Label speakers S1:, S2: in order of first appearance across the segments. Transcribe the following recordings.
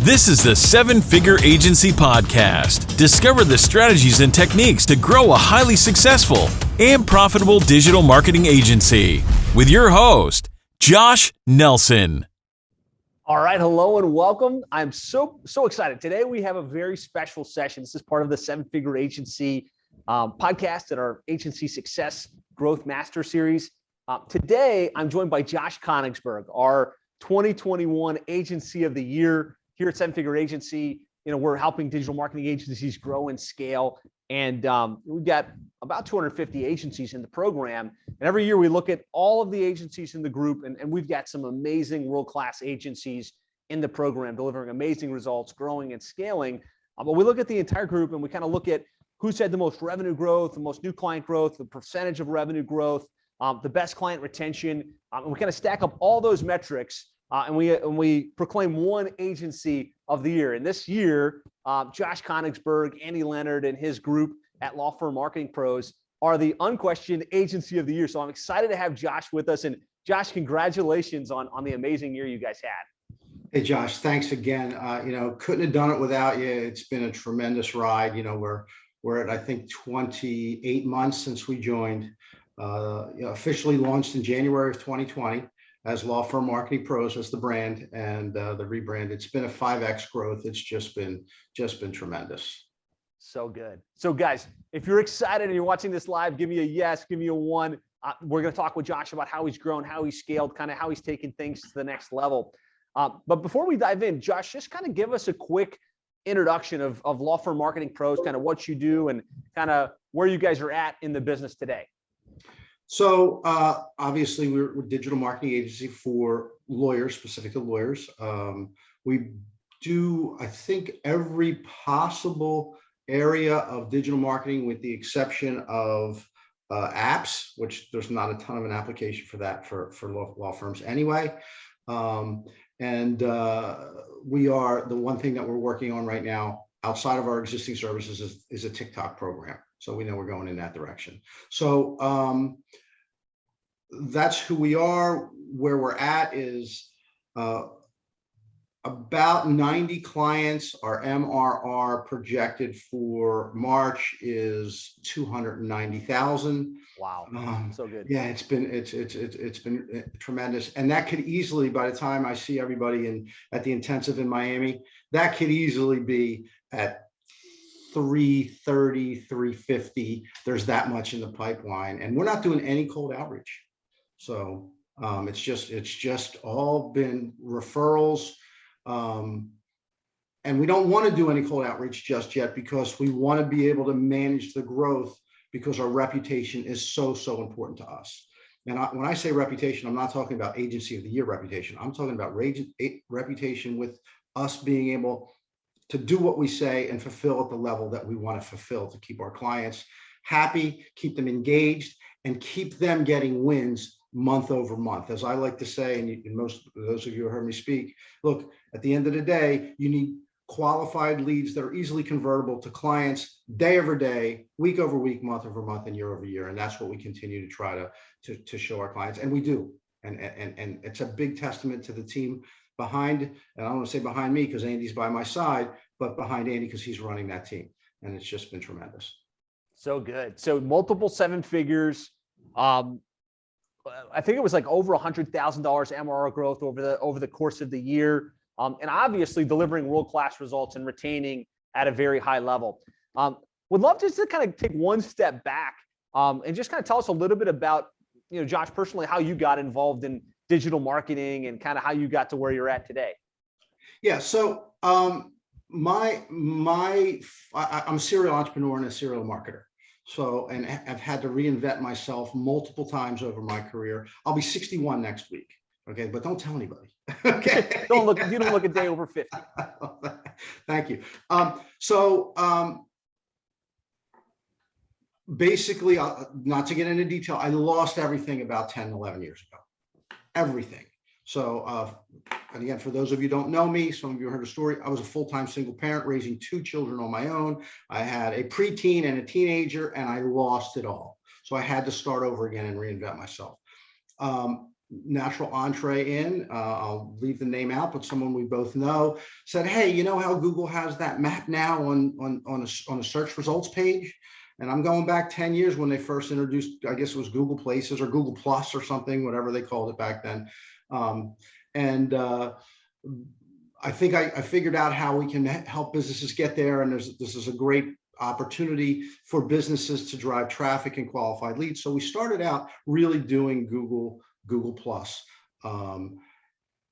S1: This is the Seven Figure Agency Podcast. Discover the strategies and techniques to grow a highly successful and profitable digital marketing agency with your host, Josh Nelson.
S2: All right, hello and welcome. I'm so excited. Today we have a very special session. This is part of the Seven Figure Agency podcast and our Agency Success Growth Master Series. Today I'm joined by Josh Konigsberg, our 2021 Agency of the Year. Here at Seven Figure Agency, we're helping digital marketing agencies grow and scale. And we've got about 250 agencies in the program. And every year we look at all of the agencies in the group, and we've got some amazing world-class agencies in the program, delivering amazing results, growing and scaling. But we look at the entire group and we kind of look at who's had the most revenue growth, the most new client growth, the percentage of revenue growth, the best client retention. And we kind of stack up all those metrics. And we proclaim one agency of the year. And this year, Josh Konigsberg, Andy Leonard, and his group at Law Firm Marketing Pros are the unquestioned agency of the year. So I'm excited to have Josh with us. And Josh, congratulations on the amazing year you guys had.
S3: Hey, Josh, thanks again. Couldn't have done it without you. It's been a tremendous ride. We're at, I think, 28 months since we joined, officially launched in January of 2020. As Law Firm Marketing Pros as the brand and the rebrand. It's been a 5X growth. It's just been tremendous.
S2: So good. So guys, if you're excited and you're watching this live, give me a yes, give me a one. We're going to talk with Josh about how he's grown, how he's scaled, kind of how he's taken things to the next level. But before we dive in, Josh, just kind of give us a quick introduction of Law Firm Marketing Pros, kind of what you do and kind of where you guys are at in the business today.
S3: So obviously we're a digital marketing agency for lawyers, specific to lawyers. We do, I think, every possible area of digital marketing with the exception of apps, which there's not a ton of an application for that for law firms anyway. And we are, the one thing that we're working on right now outside of our existing services is a TikTok program. So we know we're going in that direction. So that's who we are. Where we're at is about 90 clients. Our MRR projected for March is 290,000.
S2: Wow, so good.
S3: Yeah, it's been tremendous, and that could easily, by the time I see everybody at the intensive in Miami, that could easily be at 330, 350. There's that much in the pipeline, and we're not doing any cold outreach. So it's just all been referrals. And we don't want to do any cold outreach just yet because we want to be able to manage the growth because our reputation is so important to us. And when I say reputation, I'm not talking about agency of the year reputation. I'm talking about reputation with us being able to do what we say and fulfill at the level that we want to fulfill to keep our clients happy, keep them engaged, and keep them getting wins month over month. As I like to say, and most of those of you who heard me speak, look, at the end of the day, you need qualified leads that are easily convertible to clients day over day, week over week, month over month, and year over year. And that's what we continue to try to show our clients. And we do. And it's a big testament to the team behind, and I don't want to say behind me because Andy's by my side, but behind Andy because he's running that team. And it's just been tremendous.
S2: So good. So multiple seven figures. I think it was like over $100,000 MRR growth over the course of the year. And obviously delivering world-class results and retaining at a very high level. Would love just to kind of take one step back and just kind of tell us a little bit about, Josh, personally, how you got involved in digital marketing and kind of how you got to where you're at today.
S3: Yeah. So I'm a serial entrepreneur and a serial marketer. So, and I've had to reinvent myself multiple times over my career. I'll be 61 next week. Okay. But don't tell anybody. Okay.
S2: You don't look a day over 50.
S3: Thank you. Basically, not to get into detail, I lost everything about 10, 11 years ago. Everything. So, and again, for those of you who don't know me, some of you heard a story. I was a full-time single parent raising 2 children on my own. I had a preteen and a teenager, and I lost it all. So I had to start over again and reinvent myself. natural entree in, I'll leave the name out, but someone we both know said, hey, you know how Google has that map now on a search results page? And I'm going back 10 years when they first introduced, I guess it was Google Places or Google Plus or something, whatever they called it back then. I think I figured out how we can help businesses get there. And this is a great opportunity for businesses to drive traffic and qualified leads. So we started out really doing Google Plus. And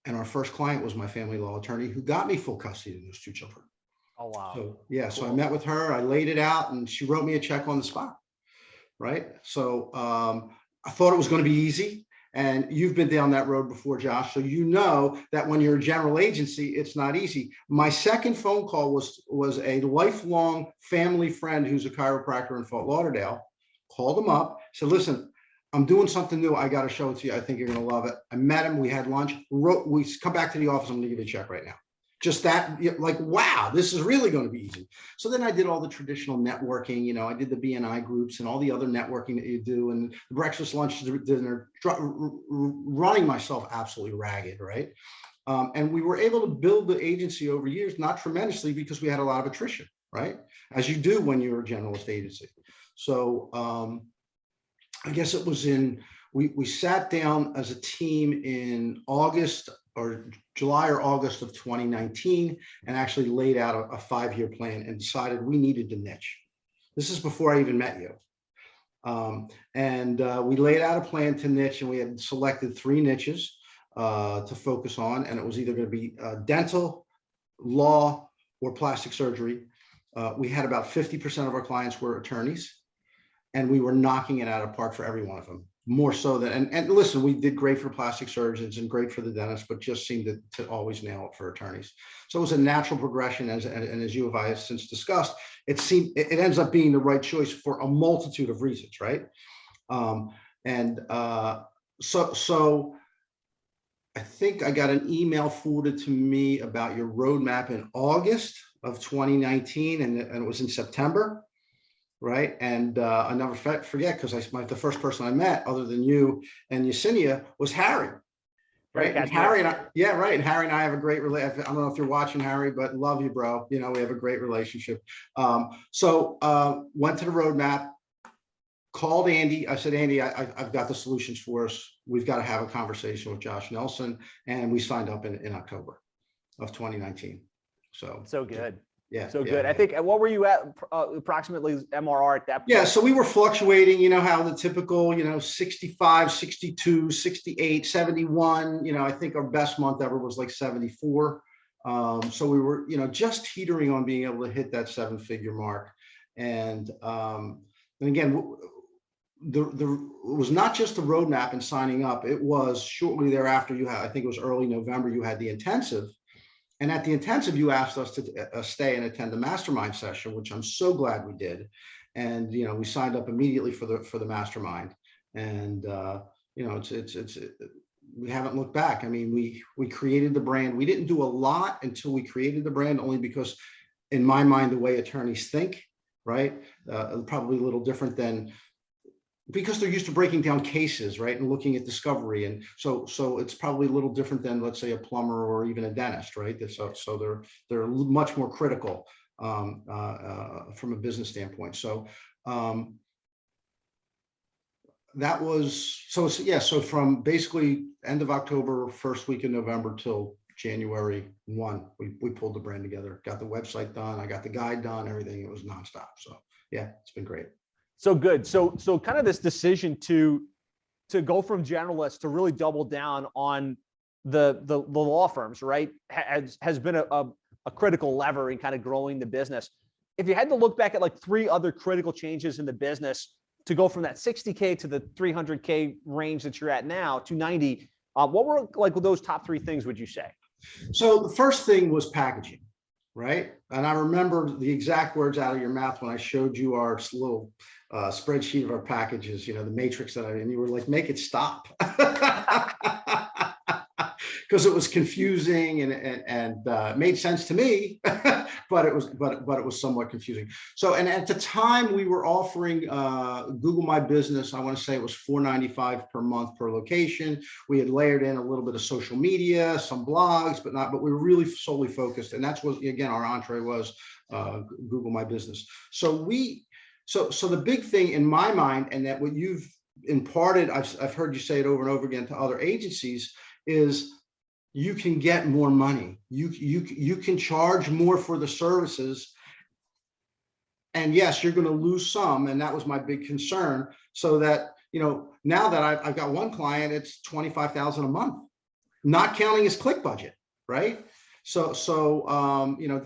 S3: our first client was my family law attorney who got me full custody of those two children.
S2: Oh, wow.
S3: So yeah,
S2: Cool.
S3: so I met with her, I laid it out, and she wrote me a check on the spot. Right. So I thought it was going to be easy. And you've been down that road before, Josh. So you know that when you're a general agency, it's not easy. My second phone call was a lifelong family friend who's a chiropractor in Fort Lauderdale. Called him up, said, listen, I'm doing something new. I got to show it to you. I think you're going to love it. I met him. We had lunch. We come back to the office. I'm going to give you a check right now. Just that, like, wow, this is really going to be easy. So then I did all the traditional networking. You know, I did the BNI groups and all the other networking that you do, and the breakfast, lunch, dinner, running myself absolutely ragged, right? And we were able to build the agency over years, not tremendously, because we had a lot of attrition, right? As you do when you're a generalist agency. So I guess it was we sat down as a team in August or July or August of 2019 and actually laid out a 5-year plan and decided we needed to niche. This is before I even met you. We laid out a plan to niche, and we had selected 3 niches to focus on. And it was either going to be dental, law, or plastic surgery. We had about 50% of our clients were attorneys, and we were knocking it out of the park for every one of them. More so than, and listen, we did great for plastic surgeons and great for the dentists, but just seemed to always nail it for attorneys. So it was a natural progression, and as you have since discussed, it ends up being the right choice for a multitude of reasons, right? So I think I got an email forwarded to me about your roadmap in August of 2019, and it was in September. Right. And I never forget, because the first person I met other than you and Yesenia was Harry. Right. And Harry and I, yeah, right. And Harry and I have a great relationship. I don't know if you're watching, Harry, but love you, bro. You know, we have a great relationship. So went to the roadmap, called Andy. I said, Andy, I've got the solutions for us. We've got to have a conversation with Josh Nelson. And we signed up in October of 2019. So
S2: good.
S3: Yeah.
S2: So good. I think, what were you at approximately MRR at that point?
S3: Yeah. So we were fluctuating, you know, how the typical, 65, 62, 68, 71, I think our best month ever was like 74. So we were, just teetering on being able to hit that 7-figure mark. And again, it was not just the roadmap and signing up. It was shortly thereafter I think it was early November, you had the intensive. And at the intensive, you asked us to stay and attend the mastermind session, which I'm so glad we did. And, we signed up immediately for the mastermind. And, we haven't looked back. I mean, we created the brand. We didn't do a lot until we created the brand, only because in my mind, the way attorneys think, right, probably a little different than, because they're used to breaking down cases, right, and looking at discovery, and so it's probably a little different than, let's say, a plumber or even a dentist, right? So they're much more critical from a business standpoint. So that was So from basically end of October, first week in November till January 1, we pulled the brand together, got the website done, I got the guide done, everything. It was nonstop. So yeah, it's been great.
S2: So good. So kind of this decision to go from generalist to really double down on the law firms, right, has been a critical lever in kind of growing the business. If you had to look back at like 3 other critical changes in the business to go from that 60K to the 300K range that you're at now, 290, what were like those top 3 things, would you say?
S3: So the first thing was packaging, right? And I remember the exact words out of your mouth when I showed you our little spreadsheet of our packages, the matrix and you were like, make it stop. Because it was confusing and made sense to me, but it was somewhat confusing. So, and at the time we were offering Google My Business. I want to say it was $4.95 per month per location. We had layered in a little bit of social media, some blogs, but we were really solely focused. And that's what, again, our entree was Google My Business. So the big thing in my mind, and that what you've imparted, I've heard you say it over and over again to other agencies, is you can get more money. You can charge more for the services. And yes, you're going to lose some. And that was my big concern. So that, now that I've got one client, it's $25,000 a month, not counting his click budget, right? So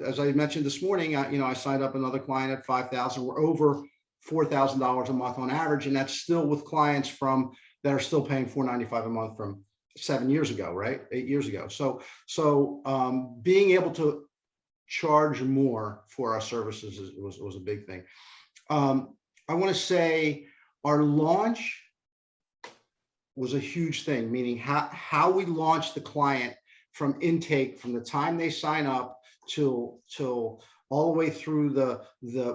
S3: as I mentioned this morning, I signed up another client at $5,000. We're over $4,000 a month on average. And that's still with clients that are still paying $4.95 a month from 7 years ago, right? 8 years ago. So being able to charge more for our services was a big thing. I want to say our launch was a huge thing, meaning how we launched the client from intake, from the time they sign up till all the way through the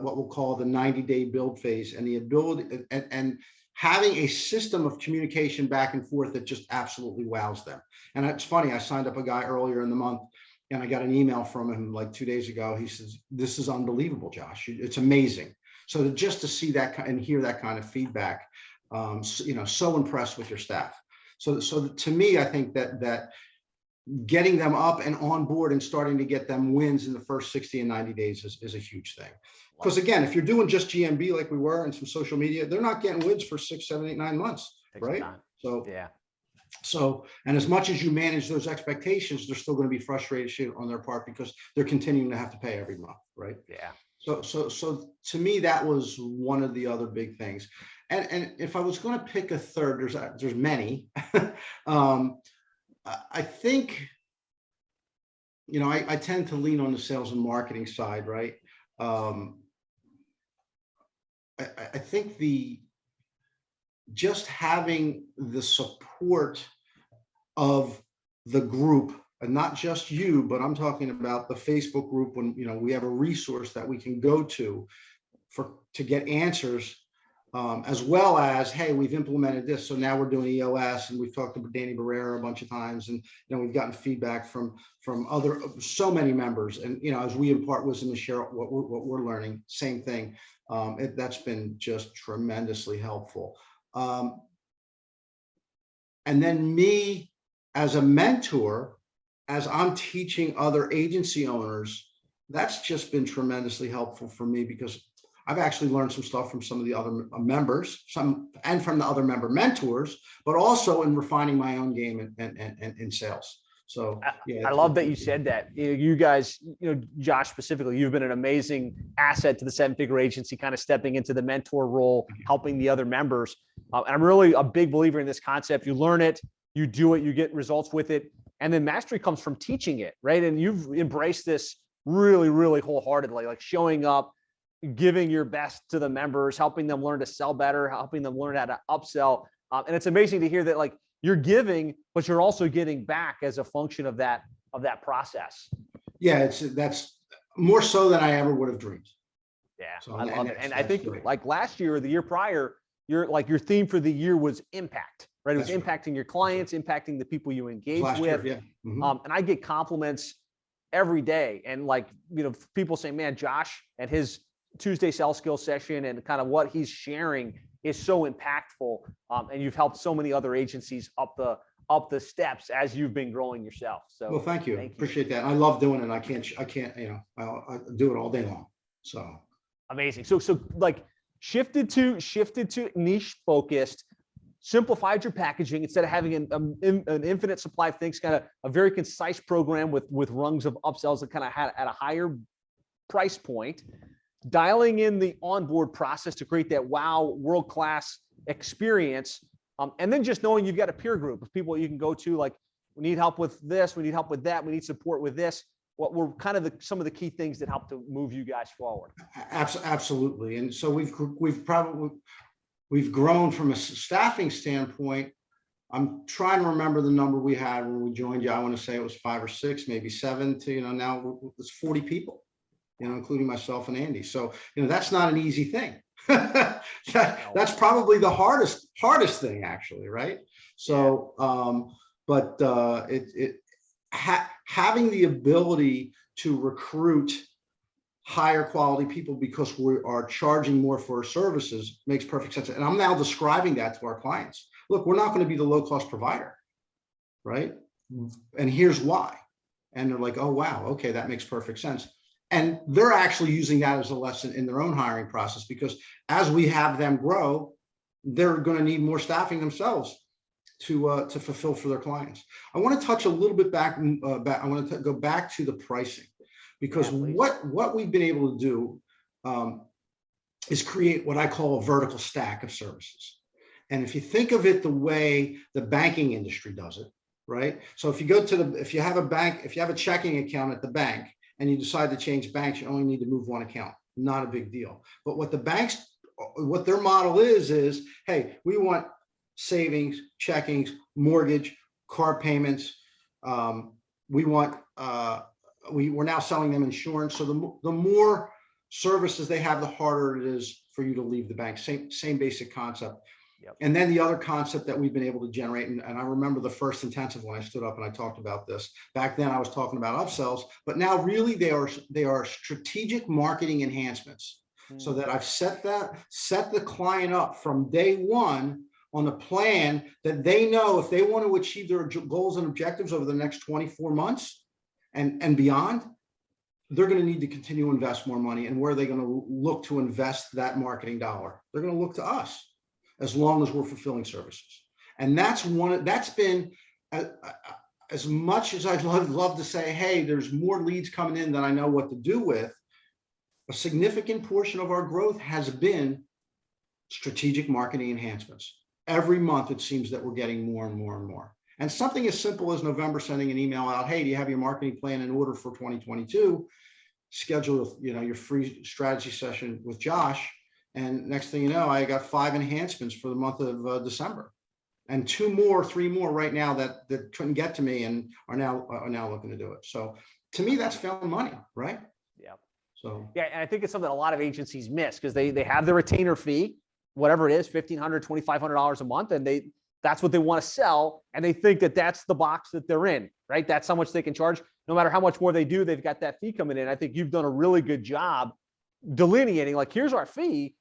S3: what we'll call the 90-day build phase, and the ability and having a system of communication back and forth that just absolutely wows them. And it's funny, I signed up a guy earlier in the month and I got an email from him like 2 days ago. He says, "This is unbelievable, Josh. It's amazing." So just to see that and hear that kind of feedback, so impressed with your staff. So to me, I think that getting them up and on board and starting to get them wins in the first 60 and 90 days is a huge thing. Because again, if you're doing just GMB like we were and some social media, they're not getting wins for 6, 7, 8, 9 months, right? So yeah. So, and as much as you manage those expectations, they're still going to be frustrated on their part because they're continuing to have to pay every month, right? Yeah. So to me, that was one of the other big things. And if I was going to pick a third, there's many. I think, I tend to lean on the sales and marketing side, right? I think just having the support of the group, and not just you, but I'm talking about the Facebook group when, we have a resource that we can go to get answers, as well as, hey, we've implemented this, so now we're doing EOS, and we've talked to Danny Barrera a bunch of times, and we've gotten feedback from so many members, and as we impart wisdom and share what we're learning, same thing. That's been just tremendously helpful. And then me as a mentor, as I'm teaching other agency owners, that's just been tremendously helpful for me, because I've actually learned some stuff from some of the other members, and from the other member mentors, but also in refining my own game and in sales. So yeah,
S2: I love that you said that. You guys, Josh specifically, you've been an amazing asset to the 7-figure agency, kind of stepping into the mentor role, helping the other members. And I'm really a big believer in this concept. You learn it, you do it, you get results with it, and then mastery comes from teaching it, right? And you've embraced this really, really wholeheartedly, like showing up, giving your best to the members, helping them learn to sell better, helping them learn how to upsell. And it's amazing to hear that, like, you're giving, but you're also getting back as a function of that process.
S3: Yeah, that's more so than I ever would have dreamed.
S2: Yeah, so, I love it. And I think great. Like last year or the year prior, your theme for the year was impact, right? It was impacting your clients, impacting the people you engage with.
S3: Year, yeah. Mm-hmm.
S2: And I get compliments every day. And people say, man, Josh and his Tuesday sales skill session and kind of what he's sharing is so impactful. And you've helped so many other agencies up the steps as you've been growing yourself. So
S3: well, thank you. Appreciate that. I love doing it. I can't, I do it all day long. So
S2: amazing. So like shifted to niche focused, simplified your packaging instead of having an infinite supply of things, kind of a very concise program with rungs of upsells that kind of had at a higher price point, dialing in the onboard process to create that wow world-class experience. And then just knowing you've got a peer group of people you can go to, like, we need help with this, we need help with that, we need support with this. What were kind of some of the key things that helped to move you guys forward?
S3: Absolutely. And so we've grown from a staffing standpoint. I'm trying to remember the number we had when we joined you. I want to say it was 5 or 6, maybe 7 to, now it's 40 people. including myself and Andy. So, that's not an easy thing. That's probably the hardest thing, actually, right? So, having the ability to recruit higher quality people because we are charging more for our services makes perfect sense. And I'm now describing that to our clients. Look, we're not going to be the low cost provider, right? And here's why. And they're like, oh, wow, okay, that makes perfect sense. And they're actually using that as a lesson in their own hiring process, because as we have them grow, they're going to need more staffing themselves to fulfill for their clients. I want to touch a little bit back. I want to go back to the pricing, because what we've been able to do is create what I call a vertical stack of services. And if you think of it the way the banking industry does it, right? So if you go to if you have a checking account at the bank and you decide to change banks, you only need to move one account. Not a big deal. But what the banks, what their model is, hey, we want savings, checkings, mortgage, car payments. We're now selling them insurance. So the more services they have, the harder it is for you to leave the bank. Same basic concept. Yep. And then the other concept that we've been able to generate, and I remember the first intensive when I stood up and I talked about this. Back then I was talking about upsells, but now really they are strategic marketing enhancements. So that I've set the client up from day one on a plan that they know if they want to achieve their goals and objectives over the next 24 months and beyond, they're going to need to continue to invest more money. And where are they going to look to invest that marketing dollar? They're going to look to us, as long as we're fulfilling services. And that's been, as much as I'd love to say, hey, there's more leads coming in than I know what to do with, a significant portion of our growth has been strategic marketing enhancements. Every month, it seems that we're getting more and more and more. And something as simple as November sending an email out, hey, do you have your marketing plan in order for 2022? Schedule, your free strategy session with Josh. And next thing you know, I got 5 enhancements for the month of December, and 3 more right now that couldn't get to me and are now looking to do it. So to me, that's found money, right?
S2: Yeah.
S3: So
S2: yeah, and I think it's something a lot of agencies miss, because they have the retainer fee, whatever it is, $1,500, $2,500 a month, and that's what they want to sell, and they think that that's the box that they're in, right? That's how much they can charge. No matter how much more they do, they've got that fee coming in. I think you've done a really good job delineating, like, here's our fee,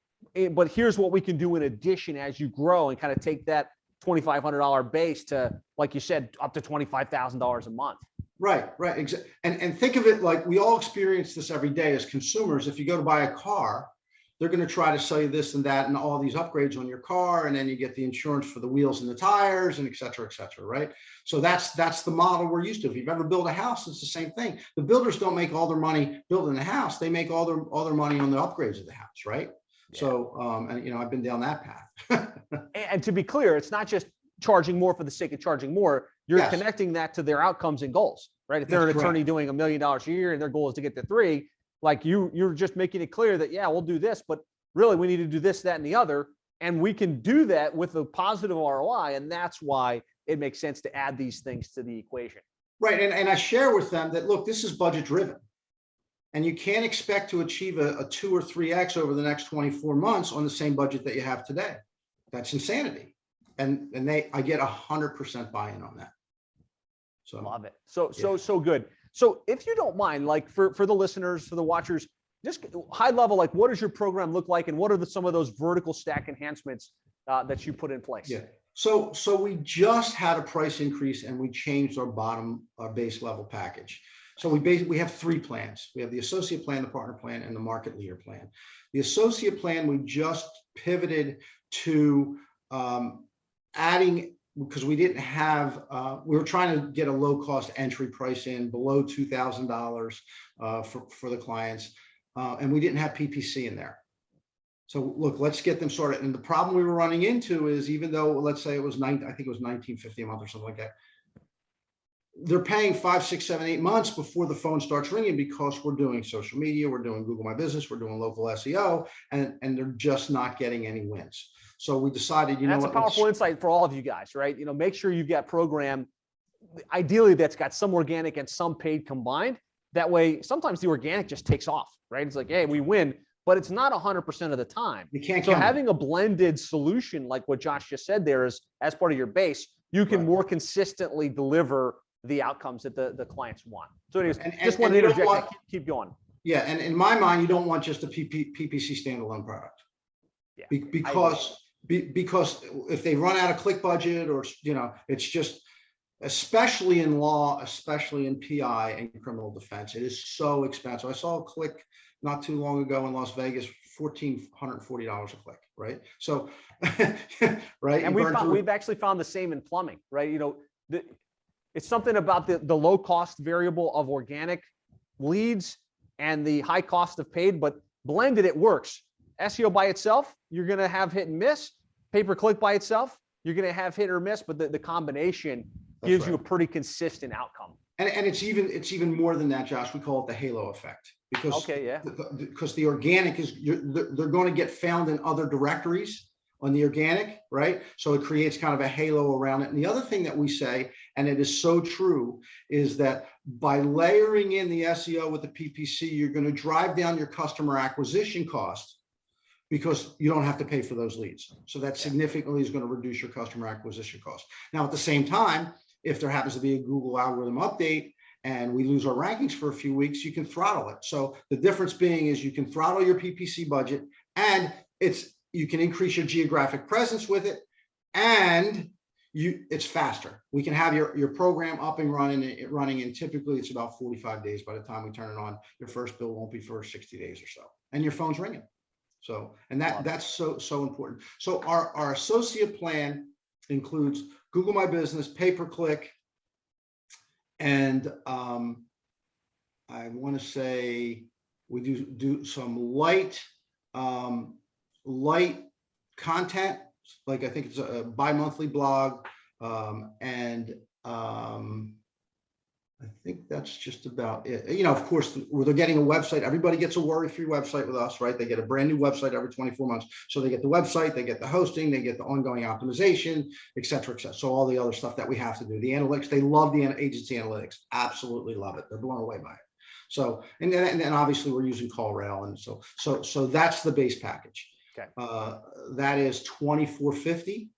S2: but here's what we can do in addition as you grow, and kind of take that $2,500 base to, like you said, up to $25,000 a month.
S3: Right. Exactly. And think of it like we all experience this every day as consumers. If you go to buy a car, they're going to try to sell you this and that and all these upgrades on your car, and then you get the insurance for the wheels and the tires and et cetera, right? So that's the model we're used to. If you've ever built a house, it's the same thing. The builders don't make all their money building the house; they make all their money on the upgrades of the house, right? Yeah. So, and I've been down that path.
S2: And to be clear, it's not just charging more for the sake of charging more. You're connecting that to their outcomes and goals, right? If they're an attorney doing $1 million a year and their goal is to get to 3, like you're just making it clear that, yeah, we'll do this, but really we need to do this, that, and the other. And we can do that with a positive ROI. And that's why it makes sense to add these things to the equation.
S3: Right. And I share with them that, look, this is budget driven. And you can't expect to achieve a 2 or 3x over the next 24 months on the same budget that you have today. That's insanity. And I get 100% buy-in on that. So
S2: love it. So good. So if you don't mind, like for the listeners, for the watchers, just high level, like what does your program look like, and what are some of those vertical stack enhancements that you put in place?
S3: Yeah. So we just had a price increase, and we changed our base level package. So we have 3 plans. We have the associate plan, the partner plan, and the market leader plan. The associate plan, we just pivoted to adding, because we didn't have, we were trying to get a low cost entry price in below $2,000 for the clients. And we didn't have PPC in there. So look, let's get them sorted. And the problem we were running into is, even though, let's say it was I think it was $19.50 a month or something like that, they're paying 5, 6, 7, 8 months before the phone starts ringing, because we're doing social media, we're doing Google My Business, we're doing local SEO, and they're just not getting any wins. So we decided,
S2: that's a powerful insight for all of you guys, right? Make sure you've got program, ideally that's got some organic and some paid combined, That way, sometimes the organic just takes off, right? It's like, hey, we win, but it's not 100% of the time.
S3: You can't
S2: So
S3: count
S2: having a blended solution, like what Josh just said there, is as part of your base, you can more consistently deliver the outcomes that the clients want. So anyways, just want to interject, keep going.
S3: Yeah, and in my mind, you don't want just a PPC standalone product.
S2: Yeah,
S3: because if they run out of click budget, or it's just, especially in law, especially in PI and criminal defense, it is so expensive. I saw a click not too long ago in Las Vegas, $1,440 a click, right? So, right.
S2: And we've actually found the same in plumbing, right? It's something about the low cost variable of organic leads and the high cost of paid, but blended, it works. SEO by itself, you're going to have hit and miss. Pay-per-click by itself, you're going to have hit or miss, but the combination gives you a pretty consistent outcome.
S3: And it's even more than that, Josh. We call it the halo effect, because because the organic is, they're going to get found in other directories on the organic, right? So it creates kind of a halo around it. And the other thing that we say, and it is so true, is that by layering in the SEO with the PPC, you're going to drive down your customer acquisition cost, because you don't have to pay for those leads. So that significantly is going to reduce your customer acquisition cost. Now, at the same time, if there happens to be a Google algorithm update and we lose our rankings for a few weeks, you can throttle it. So the difference being is you can throttle your PPC budget, and you can increase your geographic presence with it, and it's faster. We can have your program up and running, and typically it's about 45 days by the time we turn it on. Your first bill won't be for 60 days or so, and your phone's ringing. So, and that's so important. So our associate plan includes Google My Business, pay-per-click, and I want to say we do some light content, like I think it's a bi-monthly blog, and I think that's just about it. Of course, they're getting a website. Everybody gets a worry-free website with us, right? They get a brand new website every 24 months. So they get the website, they get the hosting, they get the ongoing optimization, et cetera, et cetera. So all the other stuff that we have to do. The analytics, they love the agency analytics. Absolutely love it. They're blown away by it. So, and then obviously we're using CallRail. And so that's the base package.
S2: Okay.
S3: That is $2,450.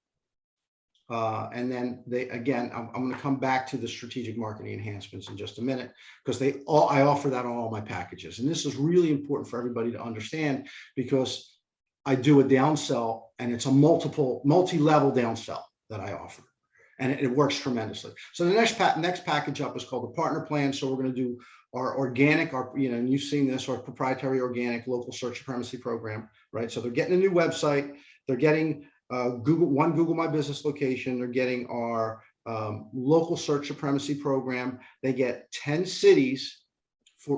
S3: And then I'm going to come back to the strategic marketing enhancements in just a minute, because I offer that on all my packages. And this is really important for everybody to understand, because I do a downsell, and it's a multi-level downsell that I offer, and it works tremendously. So the next package up is called the partner plan. So we're going to do our organic, and you've seen this, our proprietary organic local search supremacy program, right? So they're getting a new website, they're getting Google My Business location. They're getting our local search supremacy program. They get 10 cities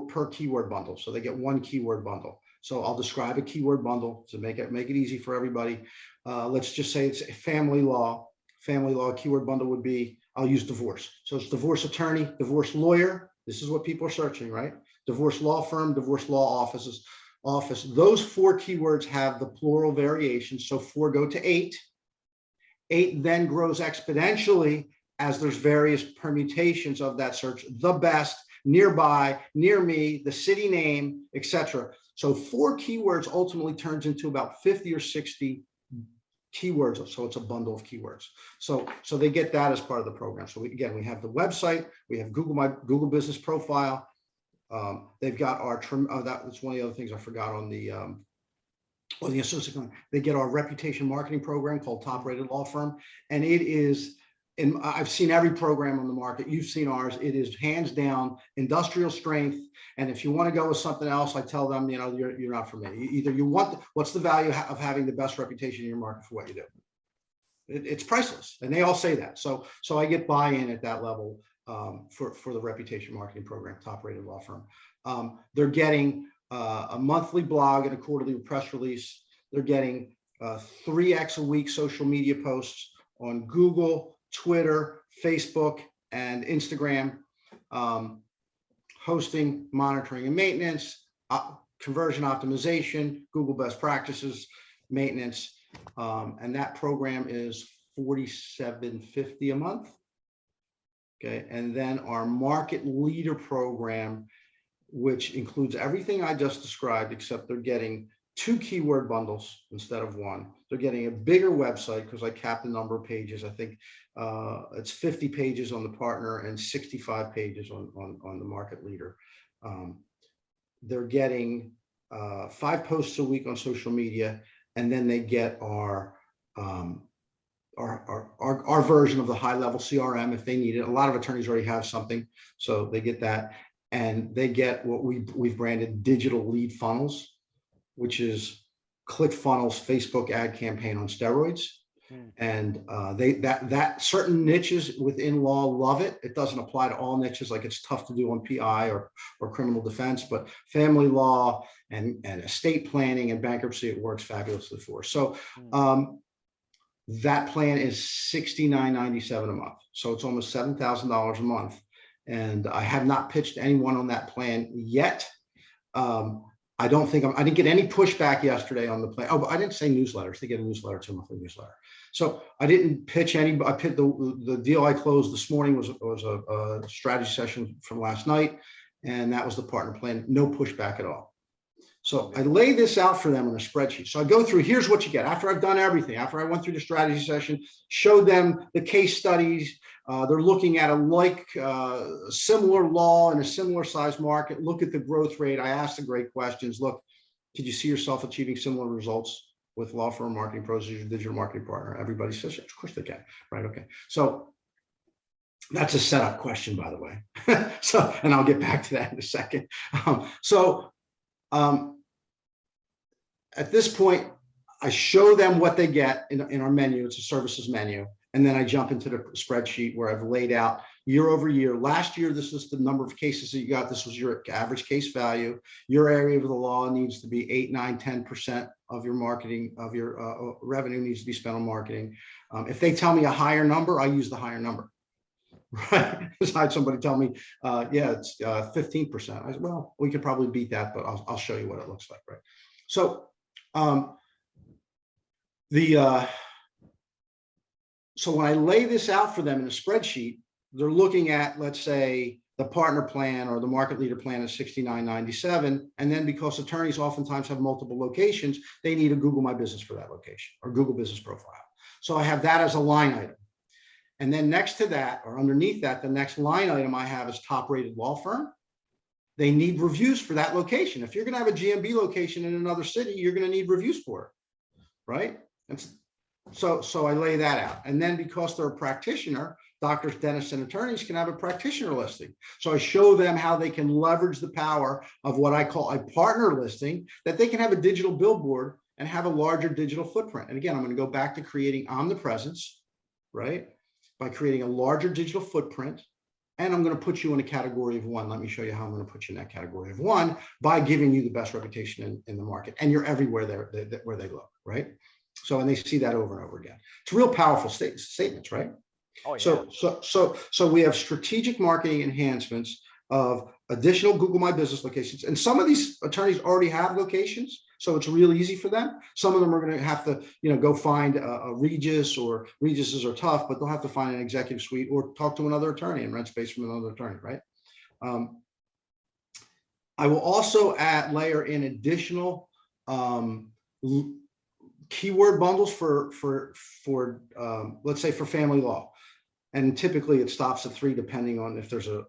S3: per keyword bundle. So they get one keyword bundle. So I'll describe a keyword bundle to make it easy for everybody. Let's just say it's family law. Family law keyword bundle would be, I'll use divorce. So it's divorce attorney, divorce lawyer. This is what people are searching, right? Divorce law firm, divorce law office. Those 4 keywords have the plural variations. So 4 go to 8. 8 then grows exponentially as there's various permutations of that search: the best, nearby, near me, the city name, etc. So 4 keywords ultimately turns into about 50 or 60 keywords. So it's a bundle of keywords. So they get that as part of the program. So we have the website, we have Google Business Profile. They've got our that's one of the other things I forgot on the associate. They get our reputation marketing program called Top Rated Law Firm, and it is. And I've seen every program on the market. You've seen ours. It is hands down industrial strength. And if you want to go with something else, I tell them, you're not for me. Either you want what's the value of having the best reputation in your market for what you do? It's priceless, and they all say that. So I get buy-in at that level. For the reputation marketing program, Top Rated Law Firm. They're getting a monthly blog and a quarterly press release. They're getting 3x a week social media posts on Google, Twitter, Facebook, and Instagram. Hosting, monitoring, and maintenance, conversion optimization, Google best practices, maintenance. And that program is $47.50 a month. Okay, and then our market leader program which includes everything I just described, except they're getting 2 keyword bundles instead of 1. They're getting a bigger website because I capped the number of pages. I think it's 50 pages on the partner and 65 pages on the market leader. They're getting 5 posts a week on social media, and then they get our version of the high-level CRM if they need it. A lot of attorneys already have something, so they get that, and they get what we've branded digital lead funnels, which is ClickFunnels Facebook ad campaign on steroids. And that certain niches within law love it. It doesn't apply to all niches, like it's tough to do on PI or criminal defense, but family law and estate planning and bankruptcy, it works fabulously for. So that plan is $69.97 a month. So it's almost $7,000 a month. And I have not pitched anyone on that plan yet. I didn't get any pushback yesterday on the plan. Oh, but I didn't say newsletters. They get a newsletter too, monthly newsletter. So I didn't pitch any. I picked the deal I closed this morning was a strategy session from last night, and that was the partner plan. No pushback at all. So I lay this out for them on a spreadsheet. So I go through, here's what you get. After I've done everything, after I went through the strategy session, showed them the case studies. They're looking at a similar law in a similar size market. Look at the growth rate. I asked the great questions. Look, could you see yourself achieving similar results with law firm marketing pros as your digital marketing partner? Everybody says, of course they can, right? Okay. So that's a setup question, by the way. And I'll get back to that in a second. At this point, I show them what they get in our menu. It's a services menu. And then I jump into the spreadsheet where I've laid out year over year. Last year, this was the number of cases that you got. This was your average case value. Your area of the law needs to be 8, 9, 10% of your marketing, of your revenue needs to be spent on marketing. If they tell me a higher number, I use the higher number. Right. I had somebody tell me, yeah, it's 15%. I said, well, we could probably beat that, but I'll show you what it looks like. Right. So so when I lay this out for them in a spreadsheet, they're looking at, let's say, the partner plan or the market leader plan is $69.97. And then because attorneys oftentimes have multiple locations, they need a Google My Business for that location or Google Business Profile. So I have that as a line item. And then next to that, or underneath that, the next line item I have is top rated law firm. They need reviews for that location. If you're going to have a GMB location in another city, you're going to need reviews for it, right? And so I lay that out. And then because they're a practitioner, doctors, dentists, and attorneys can have a practitioner listing. So I show them how they can leverage the power of what I call a partner listing, that they can have a digital billboard and have a larger digital footprint. And again, I'm going to go back to creating omnipresence, right? By creating a larger digital footprint. And I'm going to put you in a category of 1. Let me show you how I'm going to put you in that category of 1 by giving you the best reputation in the market. And you're everywhere there where they look, right? So, and they see that over and over again. It's real powerful statements, right? Oh, yeah. So we have strategic marketing enhancements of additional Google My Business locations. And some of these attorneys already have locations, so it's real easy for them. Some of them are going to have to, go find a Regis, or Regises are tough, but they'll have to find an executive suite or talk to another attorney and rent space from another attorney, right? I will also layer in additional keyword bundles for let's say for family law. And typically it stops at 3, depending on if there's a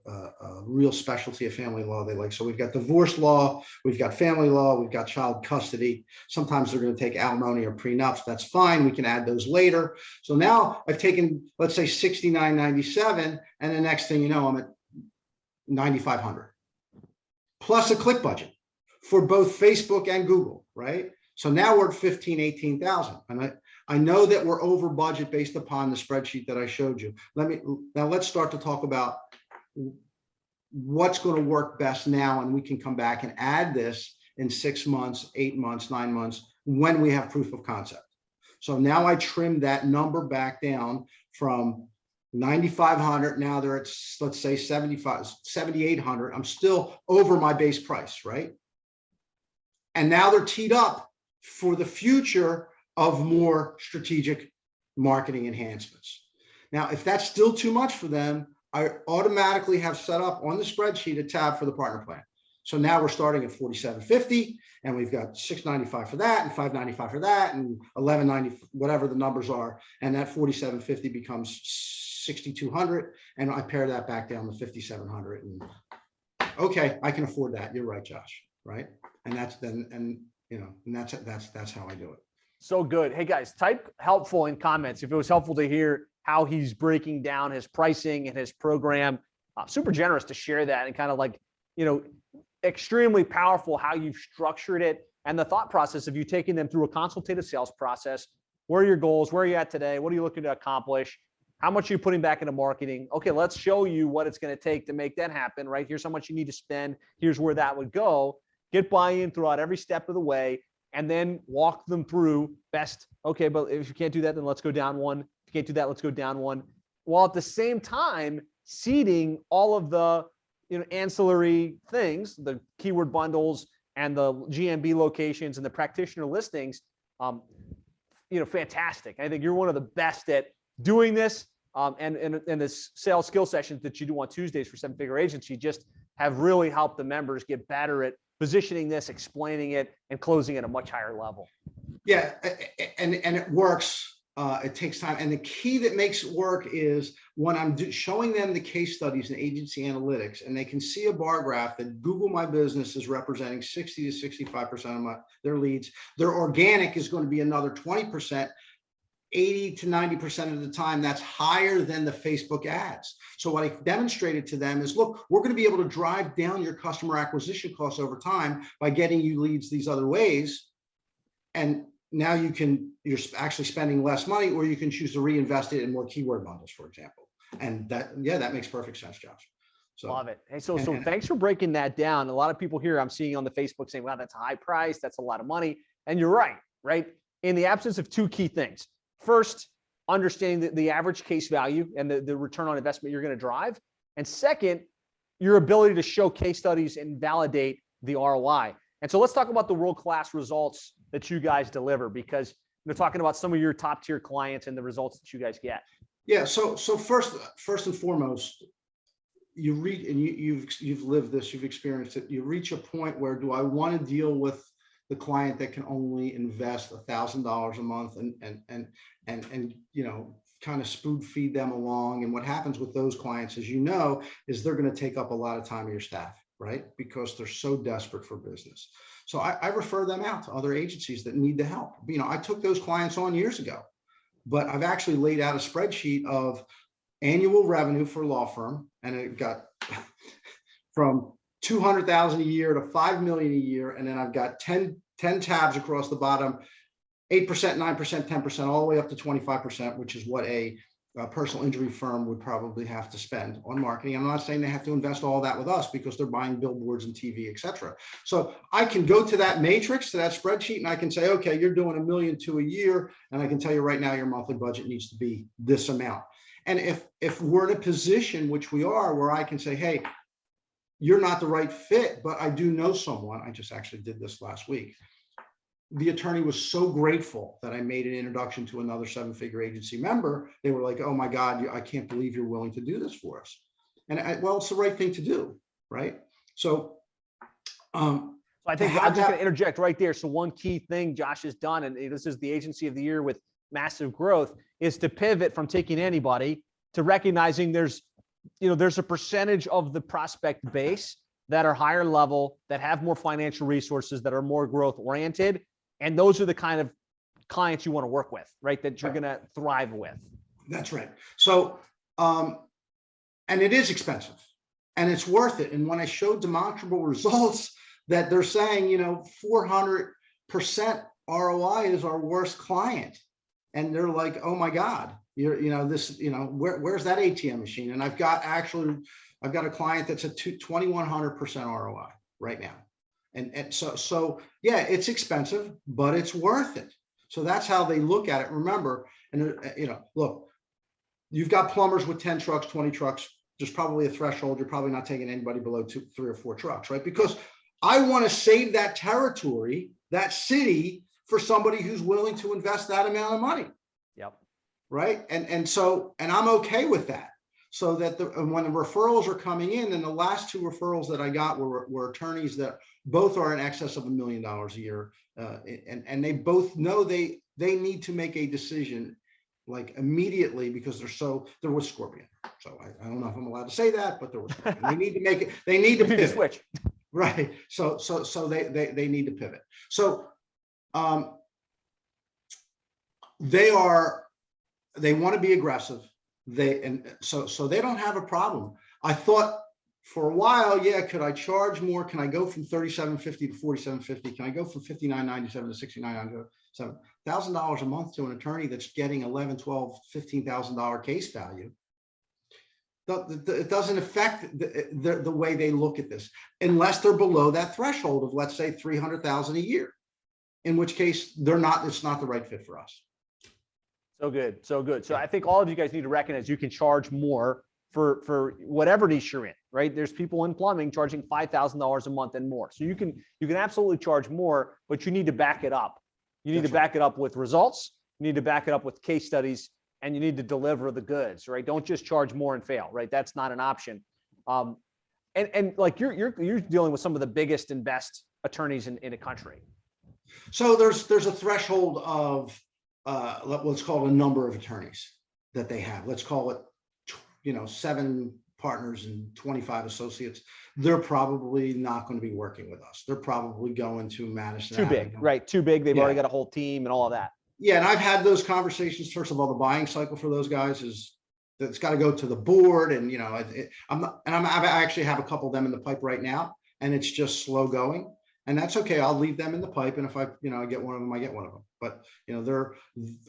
S3: real specialty of family law they like. So we've got divorce law, we've got family law, we've got child custody. Sometimes they're going to take alimony or prenups. That's fine. We can add those later. So now I've taken, let's say, $69.97, and the next thing you know, I'm at $9,500 plus a click budget for both Facebook and Google, right? So now we're at $15,000, $18,000, and I know that we're over budget based upon the spreadsheet that I showed you. Let's start to talk about what's going to work best now, and we can come back and add this in 6 months, 8 months, 9 months when we have proof of concept. So now I trimmed that number back down from 9,500. Now they're at, let's say, 7,800. I'm still over my base price, right? And now they're teed up for the future of more strategic marketing enhancements. Now, if that's still too much for them, I automatically have set up on the spreadsheet a tab for the partner plan. So now we're starting at 4,750, and we've got 695 for that, and 595 for that, and 1190, whatever the numbers are, and that 4,750 becomes 6,200, and I pare that back down to 5,700, and okay, I can afford that. You're right, Josh. Right, and that's how I do it.
S2: So good. Hey guys, type helpful in comments if it was helpful to hear how he's breaking down his pricing and his program. Super generous to share that, and kind of like, extremely powerful how you've structured it and the thought process of you taking them through a consultative sales process. Where are your goals? Where are you at today? What are you looking to accomplish? How much are you putting back into marketing? Okay, let's show you what it's going to take to make that happen, right? Here's how much you need to spend. Here's where that would go. Get buy-in throughout every step of the way, and then walk them through best. Okay, but if you can't do that, then let's go down one. If you can't do that, let's go down one. While at the same time, seeding all of the ancillary things, the keyword bundles and the GMB locations and the practitioner listings. Fantastic. I think you're one of the best at doing this. And this sales skill sessions that you do on Tuesdays for Seven Figure Agency just have really helped the members get better at positioning this, explaining it, and closing at a much higher level.
S3: Yeah, and it works. It takes time. And the key that makes it work is when I'm showing them the case studies and agency analytics, and they can see a bar graph that Google My Business is representing 60 to 65% of their leads. Their organic is going to be another 20%. 80 to 90% of the time, that's higher than the Facebook ads. So what I demonstrated to them is, look, we're going to be able to drive down your customer acquisition costs over time by getting you leads these other ways. And now you're actually spending less money, or you can choose to reinvest it in more keyword bundles, for example. And that makes perfect sense, Josh. So
S2: love it. Hey, so thanks for breaking that down. A lot of people here I'm seeing on the Facebook saying, wow, that's a high price. That's a lot of money. And you're right? In the absence of two key things. First, understanding the average case value and the return on investment you're going to drive. And second, your ability to show case studies and validate the ROI. And so let's talk about the world-class results that you guys deliver, because they're talking about some of your top tier clients and the results that you guys get.
S3: Yeah. So first and foremost, you read, and you've lived this, you've experienced it. You reach a point where, do I want to deal with the client that can only invest $1,000 a month and kind of spoon feed them along? And what happens with those clients, as you know, is they're going to take up a lot of time of your staff, right? Because they're so desperate for business. So I refer them out to other agencies that need the help. I took those clients on years ago, but I've actually laid out a spreadsheet of annual revenue for a law firm, and it got from 200,000 a year to 5 million a year. And then I've got 10 tabs across the bottom, 8%, 9%, 10%, all the way up to 25%, which is what a personal injury firm would probably have to spend on marketing. I'm not saying they have to invest all that with us, because they're buying billboards and TV, et cetera. So I can go to that matrix, to that spreadsheet, and I can say, okay, you're doing $1 million a year. And I can tell you right now, your monthly budget needs to be this amount. And if we're in a position, which we are, where I can say, hey, you're not the right fit, but I do know someone. I just actually did this last week. The attorney was so grateful that I made an introduction to another seven-figure agency member. They were like, oh my God, I can't believe you're willing to do this for us. And well, it's the right thing to do, right? So
S2: I think I'm just going to interject right there. So one key thing Josh has done, and this is the agency of the year with massive growth, is to pivot from taking anybody to recognizing there's a percentage of the prospect base that are higher level, that have more financial resources, that are more growth oriented. And those are the kind of clients you want to work with, right? That you're going to thrive with. That's
S3: right. So, and it is expensive and it's worth it. And when I showed demonstrable results that they're saying, 400% ROI is our worst client. And they're like, oh my God, where's that ATM machine? And I've got a client that's a 2,100% ROI right now. And so yeah, it's expensive, but it's worth it. So that's how they look at it. Remember, and look, you've got plumbers with 10 trucks, 20 trucks. There's probably a threshold. You're probably not taking anybody below 2, 3, or 4 trucks, right? Because I want to save that territory, that city, for somebody who's willing to invest that amount of money.
S2: Yep.
S3: Right. And I'm okay with that. so that when the referrals are coming in, and the last two referrals that I got were attorneys that both are in excess of $1 million a year, and they both know they need to make a decision like immediately, because they're with Scorpion. So I don't know if I'm allowed to say that, but they're with Scorpion. They need to make it. They need to pivot.
S2: Switch.
S3: Right. So they need to pivot. So they want to be aggressive. So they don't have a problem. I thought for a while, yeah, could I charge more? Can I go from $3,750 to $4,750? Can I go from $5,997 to $6,997? $1,000 a month to an attorney that's getting $11,000, $12,000, $15,000 case value. It doesn't affect the way they look at this, unless they're below that threshold of, let's say, $300,000 a year, in which case it's not the right fit for us.
S2: So good. So good. So I think all of you guys need to recognize you can charge more for whatever niche you're in, right? There's people in plumbing charging $5,000 a month and more. So you can absolutely charge more, but you need to back it up. You need to back it up with results. You need to back it up with case studies, and you need to deliver the goods, right? Don't just charge more and fail, right? That's not an option. And like you're dealing with some of the biggest and best attorneys in the country.
S3: So there's a threshold of let's call it a number of attorneys that they have. Let's call it 7 partners and 25 associates. They're probably not going to be working with us. They're probably going to Madison.
S2: Too big, right? Too big. They've already got a whole team and all of that.
S3: Yeah, and I've had those conversations. First of all, the buying cycle for those guys is that's got to go to the board, and I actually have a couple of them in the pipe right now, and it's just slow going, and that's okay. I'll leave them in the pipe, and if I get one of them, I get one of them. But they're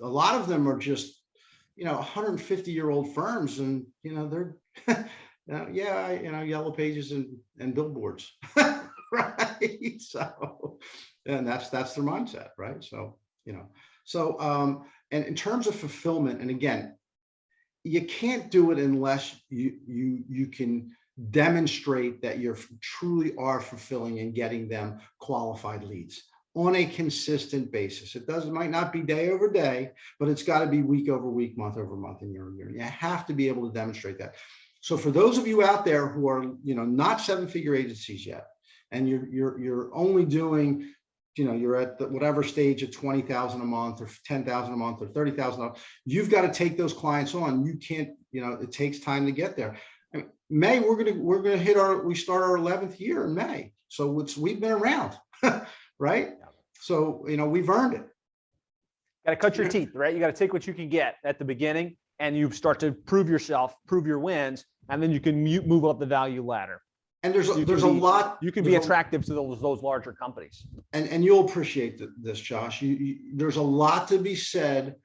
S3: a lot of them are just 150-year-old firms, and they're yellow pages and billboards, right? So, and that's their mindset, right? So and in terms of fulfillment, and again, you can't do it unless you can demonstrate that you truly are fulfilling and getting them qualified leads on a consistent basis. It might not be day over day, but it's got to be week over week, month over month, and year over year. You have to be able to demonstrate that. So for those of you out there who are not 7-figure agencies yet, and you're only doing you're at whatever stage of 20,000 a month or 10,000 a month or 30,000, you've got to take those clients on. You can't, it takes time to get there. I mean, May, we're gonna we start our 11th year in May. So we've been around, right? So, we've earned it.
S2: Got to cut your teeth, right? You got to take what you can get at the beginning, and you start to prove yourself, prove your wins, and then you can move up the value ladder.
S3: And there's a lot.
S2: You can be attractive to those larger companies.
S3: And you'll appreciate this, Josh. There's a lot to be said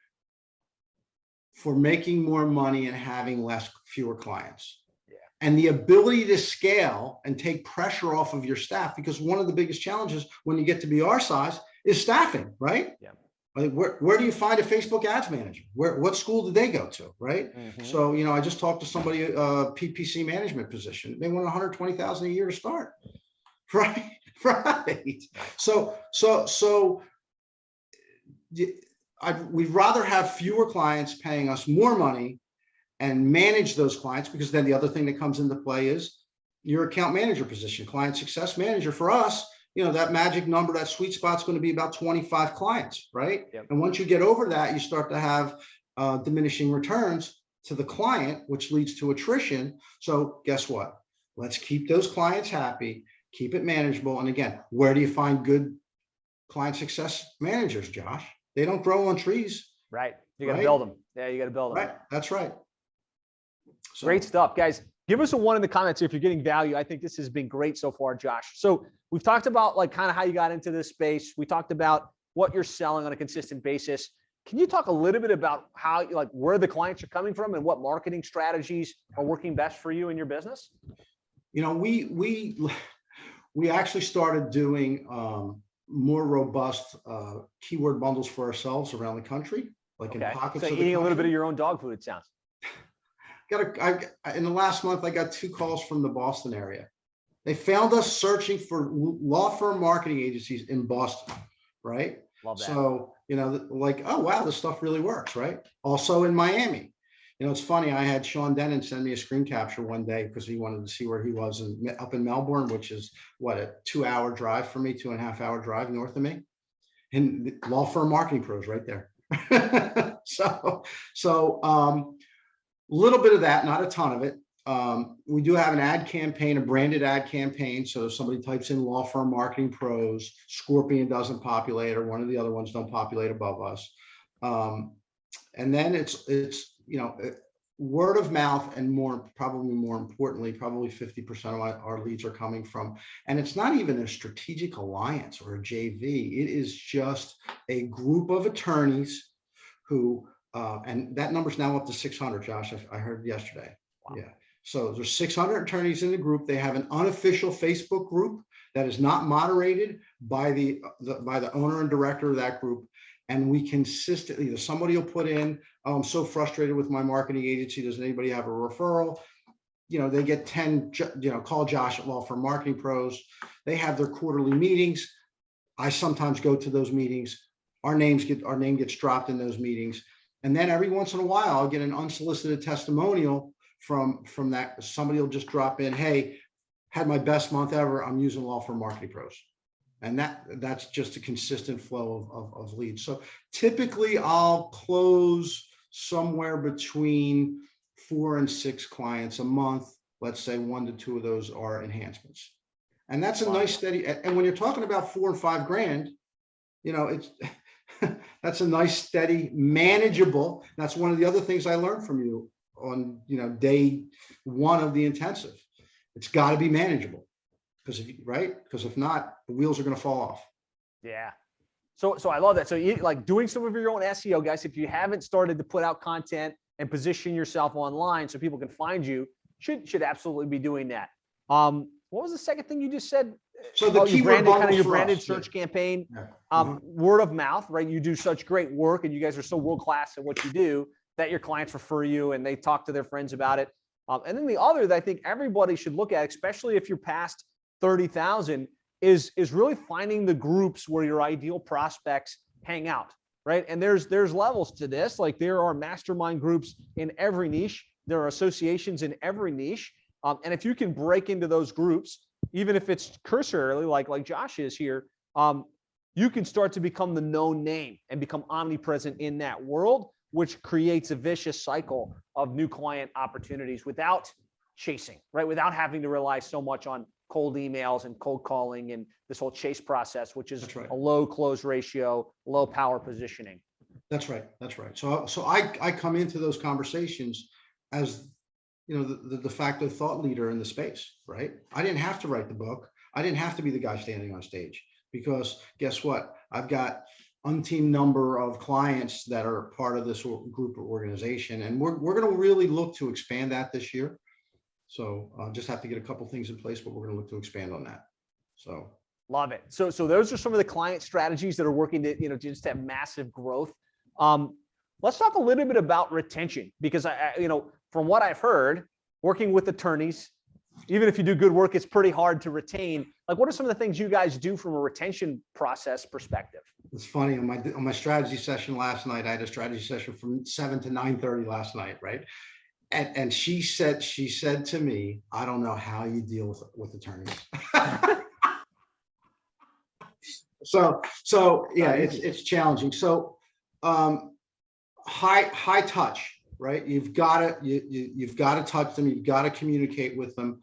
S3: for making more money and having fewer clients. Yeah. And the ability to scale and take pressure off of your staff, because one of the biggest challenges when you get to be our size is staffing, right? Yeah. Like where do you find a Facebook ads manager? What school did they go to, right? Mm-hmm. So I just talked to somebody, PPC management position. They want $120,000 a year to start, right? Right. So we'd rather have fewer clients paying us more money and manage those clients, because then the other thing that comes into play is your account manager position, client success manager. For us, that magic number, that sweet spot's going to be about 25 clients, right? Yep. And once you get over that, you start to have diminishing returns to the client, which leads to attrition. So guess what? Let's keep those clients happy, keep it manageable. And again, where do you find good client success managers, Josh? They don't grow on trees.
S2: Right. You got to build them. Yeah, you got to build them.
S3: Right. That's right.
S2: So, great stuff, guys. Give us a 1 in the comments if you're getting value. I think this has been great so far, Josh. So we've talked about kind of how you got into this space. We talked about what you're selling on a consistent basis. Can you talk a little bit about how, where the clients are coming from and what marketing strategies are working best for you in your business?
S3: We actually started doing more robust keyword bundles for ourselves around the country, in pockets of the
S2: eating
S3: country.
S2: A little bit of your own dog food, it sounds.
S3: In the last month, I got 2 calls from the Boston area. They found us searching for law firm marketing agencies in Boston, right?
S2: Love that.
S3: So, oh, wow, this stuff really works, right? Also in Miami. It's funny. I had Sean Denon send me a screen capture one day because he wanted to see where he was up in Melbourne, which is what, a 2-hour drive for me, 2.5-hour drive north of me. And law firm marketing pros right there. So little bit of that, not a ton of it. We do have an ad campaign, a branded ad campaign. So if somebody types in law firm marketing pros, Scorpion doesn't populate, or one of the other ones don't populate above us. And then it's word of mouth, and probably more importantly, probably 50% of our leads are coming from, and it's not even a strategic alliance or a JV. It is just a group of attorneys who, and that number's now up to 600, Josh, I heard yesterday. Wow. Yeah. So there's 600 attorneys in the group. They have an unofficial Facebook group that is not moderated by the owner and director of that group. And we consistently, somebody will put in, oh, I'm so frustrated with my marketing agency. Does anybody have a referral? They get 10, call Josh at Law Firm Marketing Pros. They have their quarterly meetings. I sometimes go to those meetings. Our name gets dropped in those meetings. And then every once in a while, I'll get an unsolicited testimonial from that. Somebody will just drop in, hey, had my best month ever. I'm using Law Firm Marketing Pros. And that's just a consistent flow of leads. So typically I'll close somewhere between 4 and 6 clients a month. Let's say 1 to 2 of those are enhancements. And that's a nice steady, and when you're talking about $4 and $5 grand, it's that's a nice, steady, manageable. That's one of the other things I learned from you on, day 1 of the intensive. It's got to be manageable. Because if not, the wheels are going to fall off. Yeah.
S2: So I love that. So you like doing some of your own SEO, guys. If you haven't started to put out content and position yourself online so people can find you, should absolutely be doing that. What was the second thing you just said?
S3: So the keyword bundle,
S2: your branded search campaign, word of mouth, right? You do such great work, and you guys are so world class at what you do that your clients refer you and they talk to their friends about it. And then the other that I think everybody should look at, especially if you're past 30,000, is really finding the groups where your ideal prospects hang out, right? And there's levels to this. Like there are mastermind groups in every niche. There are associations in every niche. And if you can break into those groups, even if it's cursorily, like Josh is here, you can start to become the known name and become omnipresent in that world, which creates a vicious cycle of new client opportunities without chasing, right? Without having to rely so much on cold emails and cold calling and this whole chase process, which is a low close ratio, low power positioning.
S3: That's right. So I come into those conversations as, the de facto thought leader in the space, right? I didn't have to write the book. I didn't have to be the guy standing on stage, because guess what? I've got umpteen number of clients that are part of this group or organization. And we're going to really look to expand that this year. So just have to get a couple things in place, but we're going to look to expand on that. So
S2: love it. So those are some of the client strategies that are working to, just have massive growth. Let's talk a little bit about retention, because from what I've heard, working with attorneys, even if you do good work, it's pretty hard to retain. Like, what are some of the things you guys do from a retention process perspective?
S3: It's funny, on my strategy session last night, I had a strategy session from 7 to 9:30 last night, right? And she said to me, I don't know how you deal with attorneys. so yeah, it's challenging. So high touch, right? You've got to touch them. You've got to communicate with them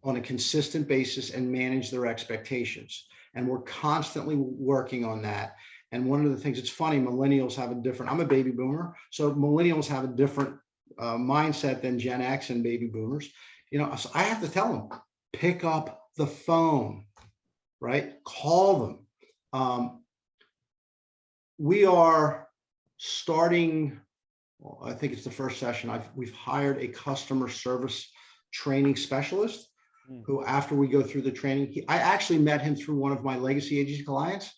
S3: on a consistent basis and manage their expectations. And we're constantly working on that. And one of the things, it's funny, millennials have a different, I'm a baby boomer, so millennials have a different mindset than Gen X and baby boomers. So I have to tell them, pick up the phone, right? Call them. We are starting, I think it's the first session, we've hired a customer service training specialist who, after we go through the training, I actually met him through one of my legacy agency clients.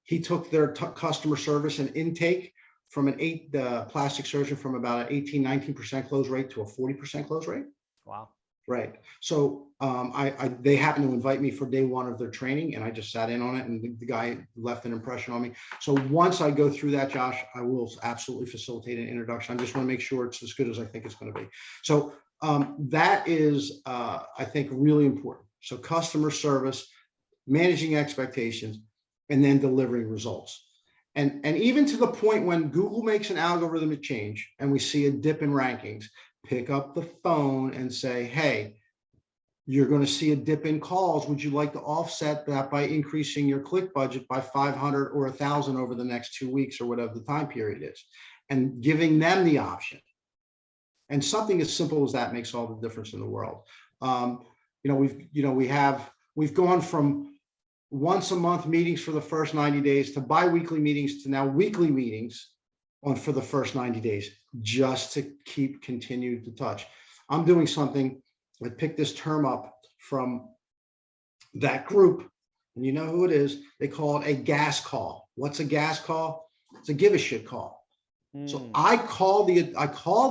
S3: He took their customer service and intake from the plastic surgeon from about an 18-19% close rate to a 40% close rate.
S2: Wow.
S3: Right. So They happened to invite me for day one of their training, and I just sat in on it, and the guy left an impression on me. So once I go through that, Josh, I will absolutely facilitate an introduction. I just want to make sure it's as good as I think it's going to be. So that is, I think, really important. So customer service, managing expectations, and then delivering results. And even to the point when Google makes an algorithmic change and we see a dip in rankings, pick up the phone and say, hey, you're going to see a dip in calls. Would you like to offset that by increasing your click budget by 500 or 1,000 over the next 2 weeks or whatever the time period is, and giving them the option? And something as simple as that makes all the difference in the world. We've gone from once a month meetings for the first 90 days to bi-weekly meetings to now weekly meetings for the first 90 days, just to continue to touch. I'm doing something. I picked this term up from that group, and you know who it is. They call it a gas call. What's a gas call? It's a give a shit call. So I call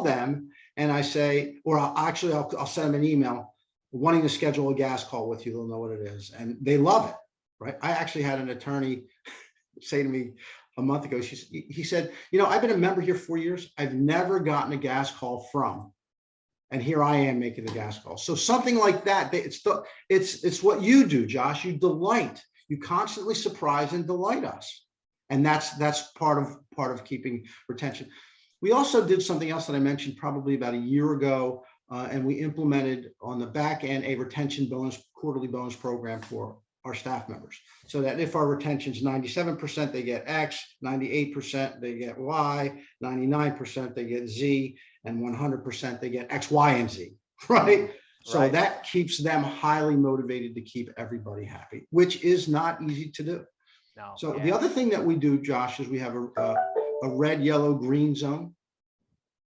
S3: them and I say, or I'll send them an email wanting to schedule a gas call with you. They'll know what it is, and they love it, right? I actually had an attorney say to me a month ago. He said, I've been a member here 4 years. I've never gotten a gas call from. And here I am making the gas call. So something like that, it's what you do, Josh. You delight. You constantly surprise and delight us. And that's part of keeping retention. We also did something else that I mentioned probably about a year ago, and we implemented on the back end a retention bonus, quarterly bonus program for our staff members. So that if our retention is 97%, they get X, 98% they get Y, 99% they get Z, and 100% they get X, Y, and Z, right? So that keeps them highly motivated to keep everybody happy, which is not easy to do. No. So the other thing that we do, Josh, is we have a red, yellow, green zone,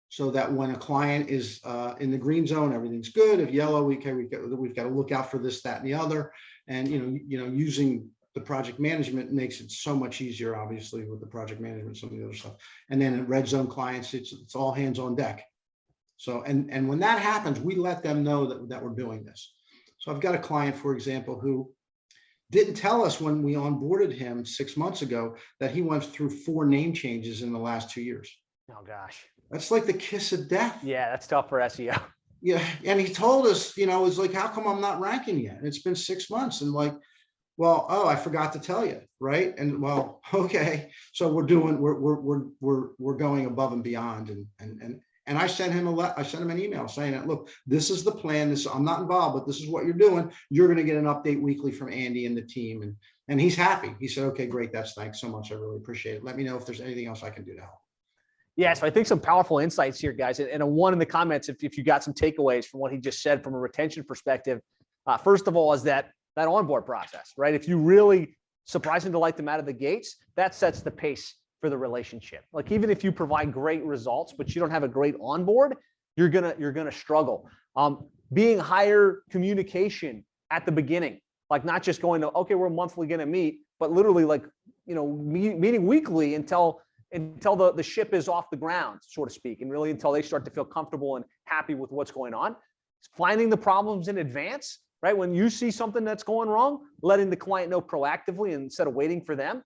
S3: so that when a client is in the green zone, everything's good. If yellow, we've got to look out for this, that, and the other. And using the project management makes it so much easier, obviously, with the project management, some of the other stuff. And then in red zone clients, it's all hands on deck. So, and when that happens, we let them know that we're doing this. So I've got a client, for example, who didn't tell us when we onboarded him 6 months ago that he went through 4 name changes in the last 2 years.
S2: Oh gosh.
S3: That's like the kiss of death.
S2: Yeah, that's tough for SEO.
S3: Yeah. And he told us, it's like, how come I'm not ranking yet? And it's been 6 months. And like, well, I forgot to tell you. Right. And well, okay. So we're going above and beyond. And I sent him an email saying that, look, this is the plan. I'm not involved, but this is what you're doing. You're going to get an update weekly from Andy and the team. And he's happy. He said, okay, great. Thanks so much. I really appreciate it. Let me know if there's anything else I can do to help.
S2: Yeah, so I think some powerful insights here, guys. And one in the comments, if you got some takeaways from what he just said from a retention perspective, first of all, is that onboard process, right? If you really surprise and delight them out of the gates, that sets the pace for the relationship. Like even if you provide great results, but you don't have a great onboard, you're gonna struggle. Being higher communication at the beginning, like not just going to, okay, we're monthly gonna meet, but literally like, meeting weekly until the ship is off the ground, so to speak, and really until they start to feel comfortable and happy with what's going on. Finding the problems in advance, right? When you see something that's going wrong, letting the client know proactively instead of waiting for them.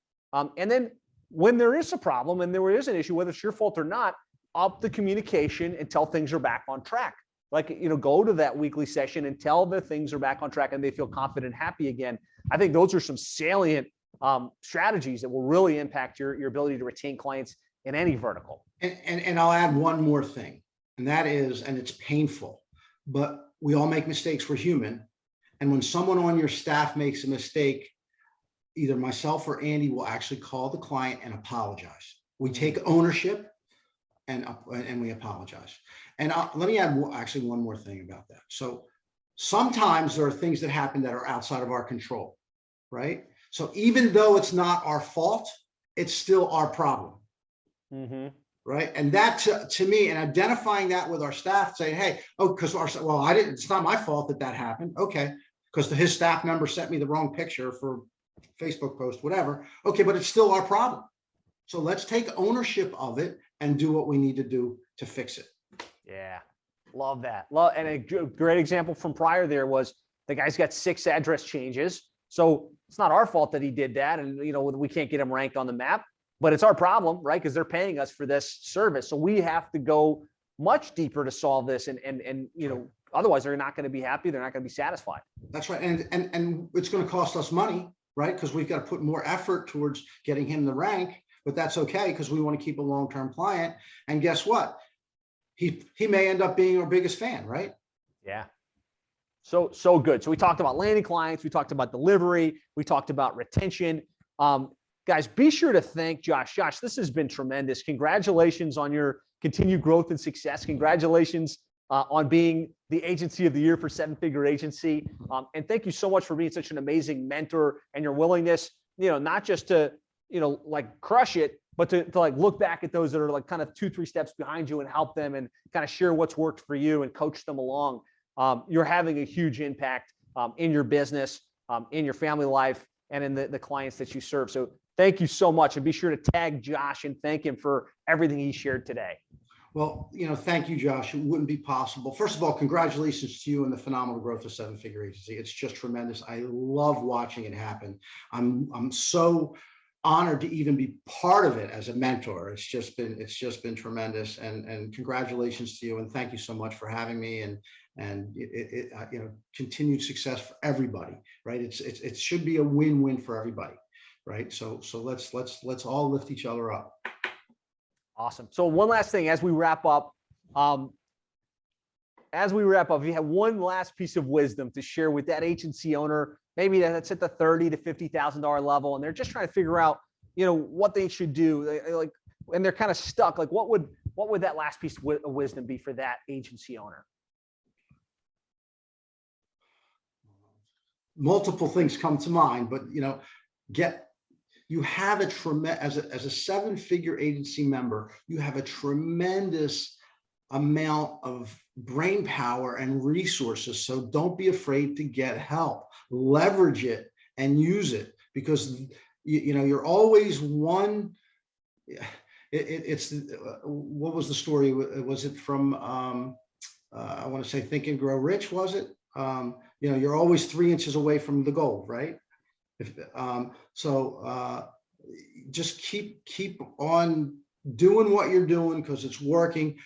S2: And then when there is a problem and there is an issue, whether it's your fault or not, up the communication until things are back on track. Like, go to that weekly session until the things are back on track and they feel confident and happy again. I think those are some salient strategies that will really impact your ability to retain clients in any vertical.
S3: And I'll add one more thing, and that is, and it's painful, but we all make mistakes. We're human. And when someone on your staff makes a mistake, either myself or Andy will actually call the client and apologize. We take ownership and we apologize. And let me add actually one more thing about that. So sometimes there are things that happen that are outside of our control, right? So even though it's not our fault, it's still our problem, right? And that to me, and identifying that with our staff, saying, hey, it's not my fault that happened. Okay, because his staff member sent me the wrong picture for Facebook post, whatever. Okay, but it's still our problem. So let's take ownership of it and do what we need to do to fix it.
S2: Yeah, love that. And a great example from prior there was The guy's got 6 address changes. So it's not our fault that he did that. And, we can't get him ranked on the map, but it's our problem, right? Because they're paying us for this service. So we have to go much deeper to solve this. And otherwise they're not going to be happy. They're not going to be satisfied.
S3: That's right. And it's going to cost us money, right? Because we've got to put more effort towards getting him the rank, but that's okay because we want to keep a long-term client. And guess what? He may end up being our biggest fan, right?
S2: Yeah. So good. So we talked about landing clients. We talked about delivery. We talked about retention. Guys, be sure to thank Josh. Josh, this has been tremendous. Congratulations on your continued growth and success. Congratulations on being the agency of the year for Seven Figure Agency. And thank you so much for being such an amazing mentor and your willingness, not just to, crush it, but to look back at those that are kind of 2-3 steps behind you and help them and kind of share what's worked for you and coach them along. You're having a huge impact in your business, in your family life, and in the clients that you serve. So thank you so much. And be sure to tag Josh and thank him for everything he shared today.
S3: Well, thank you, Josh. It wouldn't be possible. First of all, congratulations to you and the phenomenal growth of Seven Figure Agency. It's just tremendous. I love watching it happen. I'm so honored to even be part of it as a mentor. It's just been tremendous. And congratulations to you. And thank you so much for having me. And continued success for everybody, right? It should be a win-win for everybody, right? So let's all lift each other up.
S2: Awesome. So one last thing as we wrap up, if you have one last piece of wisdom to share with that agency owner, maybe that's at the $30,000 to $50,000 level, and they're just trying to figure out, what they should do, and they're kind of stuck. What would that last piece of wisdom be for that agency owner?
S3: Multiple things come to mind, but you have as a seven-figure agency member, you have a tremendous amount of brain power and resources. So don't be afraid to get help. Leverage it and use it, because you're always one. It's what was the story? Was it from I want to say Think and Grow Rich? Was it? You're always 3 inches away from the goal, right? Just keep on doing what you're doing because it's working.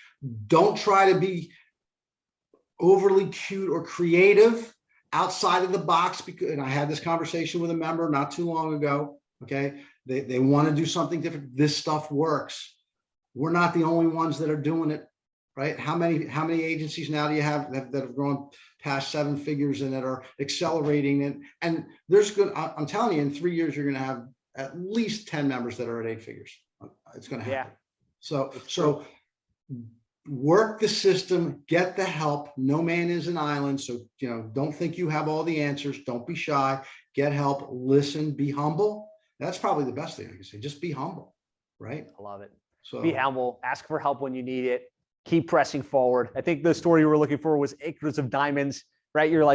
S3: Don't try to be overly cute or creative outside of the box, and I had this conversation with a member not too long ago. Okay, they want to do something different. This stuff works. We're not the only ones that are doing it, right? How many agencies now do you have that have grown past 7 figures and that are accelerating? And I'm telling you, in 3 years, you're going to have at least 10 members that are at 8 figures. It's going to happen. Yeah. So work the system, get the help. No man is an island. So, don't think you have all the answers. Don't be shy, get help, listen, be humble. That's probably the best thing I can say. Just be humble, right?
S2: I love it. So be humble, ask for help when you need it. Keep pressing forward. I think the story you were looking for was acres of diamonds, right? You're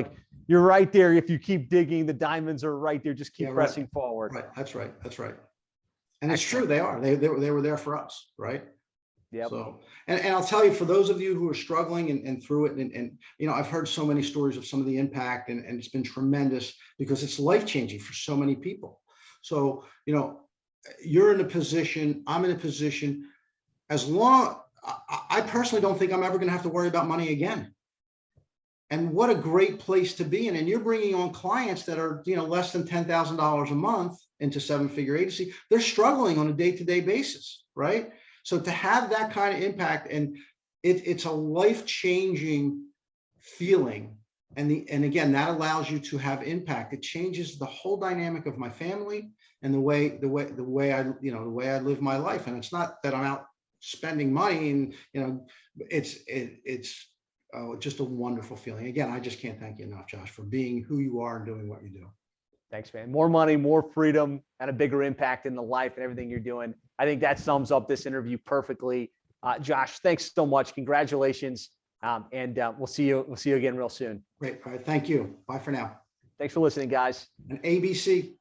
S2: right there. If you keep digging, the diamonds are right there. Just keep pressing forward.
S3: Right. That's right. And it's true. They are. They were there for us, right?
S2: Yeah.
S3: So, and I'll tell you, for those of you who are struggling and through it, and I've heard so many stories of some of the impact, and it's been tremendous because it's life-changing for so many people. So, you're in a position, I'm in a position, I personally don't think I'm ever going to have to worry about money again. And what a great place to be in. And you're bringing on clients that are, less than $10,000 a month into 7-figure agency. They're struggling on a day-to-day basis, right? So to have that kind of impact, and it's a life-changing feeling. And again, that allows you to have impact. It changes the whole dynamic of my family and the way I live my life. And it's not that I'm out spending money, and it's just a wonderful feeling. Again, I just can't thank you enough, Josh, for being who you are and doing what you do.
S2: Thanks, man. More money, more freedom, and a bigger impact in the life and everything you're doing. I think that sums up this interview perfectly. Josh, thanks so much. Congratulations. And we'll see you again real soon.
S3: Great. All right. Thank you. Bye for now.
S2: Thanks for listening, guys.
S3: And ABC.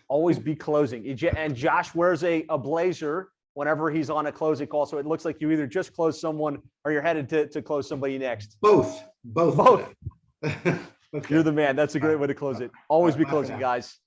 S2: Always be closing. And Josh wears a blazer whenever he's on a closing call. So it looks like you either just closed someone or you're headed to close somebody next.
S3: Both. Okay.
S2: You're the man. That's a great way to close it. Always be
S3: Bye for
S2: closing,
S3: now.
S2: guys.